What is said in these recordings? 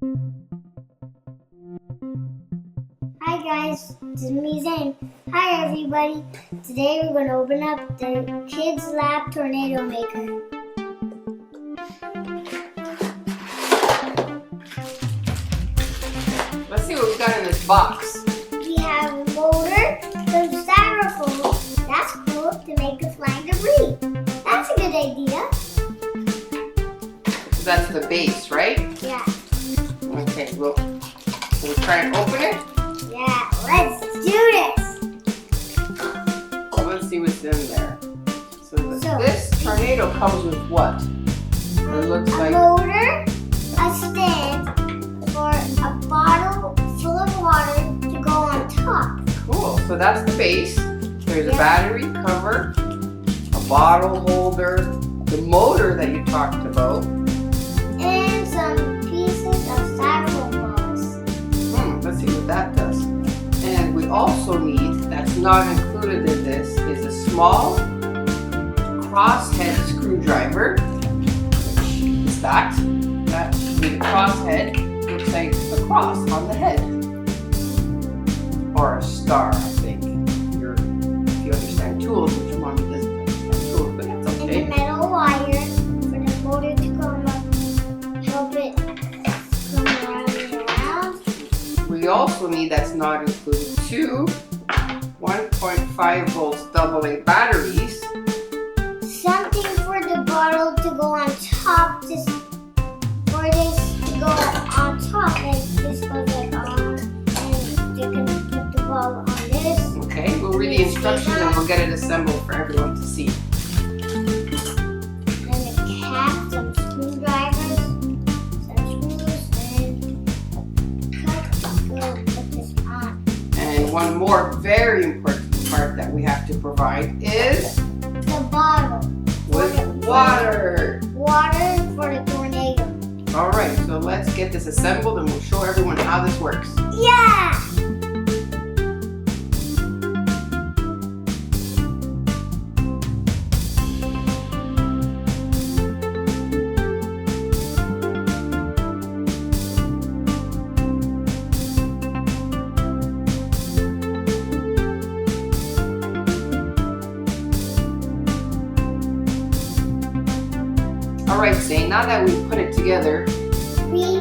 Hi guys, this is me Zayn. Hi everybody. Today we're going to open up the KidzLabs Tornado Maker. Let's see what we got in this box. We have a motor, some styrofoam. That's cool, to make a flying debris. That's a good idea. That's the base, right? Yeah. Okay, we'll try and open it. Yeah, let's do this. So let's see what's in there. So this tornado comes with what? It looks like a motor, a stand for a bottle full of water to go on top. Cool. So that's the base. There's a battery cover, a bottle holder, the motor that you talked about, and some pieces of styrofoam balls. Let's see what that does. And we also need, that's not included in this, is a small crosshead screwdriver. Which is that. That the crosshead looks like a cross on the head. Or a star, I think. If you understand tools, which mommy doesn't understand tools, but it's okay. And the metal wire for the motor to come up, help it come around and around. We also need, that's not included, two 1.5 volts AA batteries. Something for the bottle to go on top, for this to go on top, like this goes like on, and you can put the ball on this. Okay, we'll read the instructions and we'll get it assembled for everyone to see. And the cap, some screwdrivers, some screws, and cut. We'll put this on. And one more very important part that we have to provide is The bottle. with water. Water for the tornado. Alright, so let's get this assembled and we'll show everyone how this works. Yeah! Alright, Zayn, now that we've put it together, We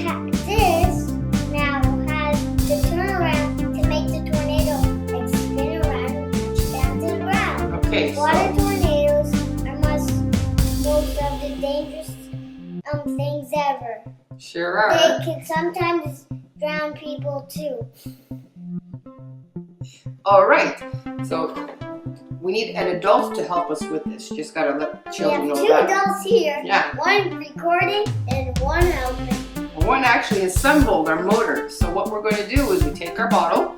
have this now has the turnaround to make the tornado like spin around and touch down to the ground. okay, Water so tornadoes are most of the dangerous things ever. sure are. They can sometimes drown people too. Alright, so we need an adult to help us with this. You just gotta let We children have know two that. adults here. Yeah. One recording and one helping. One actually assembled our motor. So what we're going to do is we take our bottle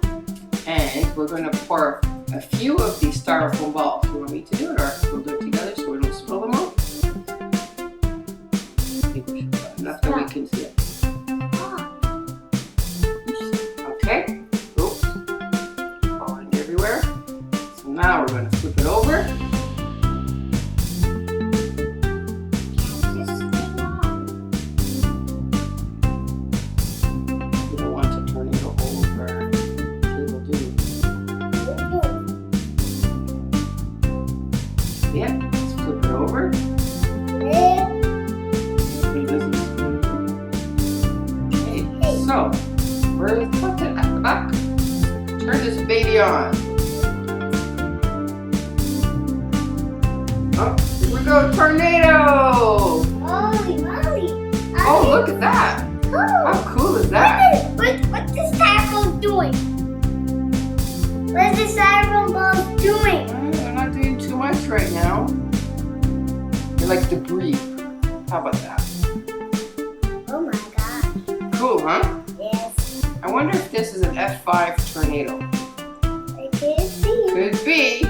and we're going to pour a few of these styrofoam balls. You want me to do it, or we'll do it together so we don't spill them out? I think we should put enough that we can see it. Okay. Oops. Falling everywhere. So now we're going to flip it over. We don't want to turn it over. Table do. Yeah, let's flip it over. Okay, so where's the button? At the back. Turn this baby on. Oh, here we go, tornado! Holy moly! Oh, look at that! Cool. How cool is that? What's the styrofoam doing? What's the styrofoam ball doing? They're not doing too much right now. They're like debris. How about that? Oh my god. Cool, huh? Yes. I wonder if this is an F5 tornado. It could be. Could be.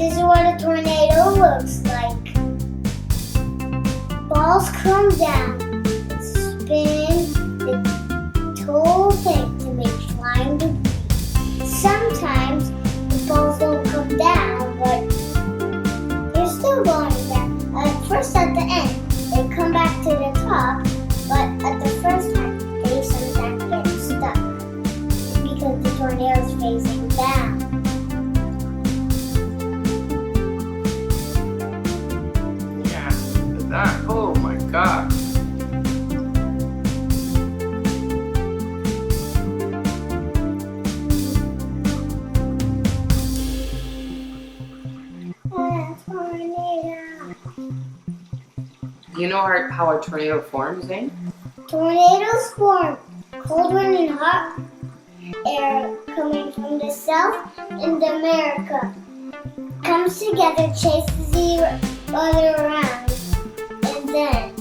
this is what a tornado looks like. Balls come down, spin the whole thing to make flying debris. Sometimes the balls don't come down, but they're still going down. At first at the end, they come back to the top, but at the first time, they sometimes get stuck because the tornado is facing down. Yeah, look at that. Oh my God. Tornado. Do you know how a tornado forms, Zayn? Tornadoes form cold wind and hot air coming from the south and America. Comes together, chases the other around, and then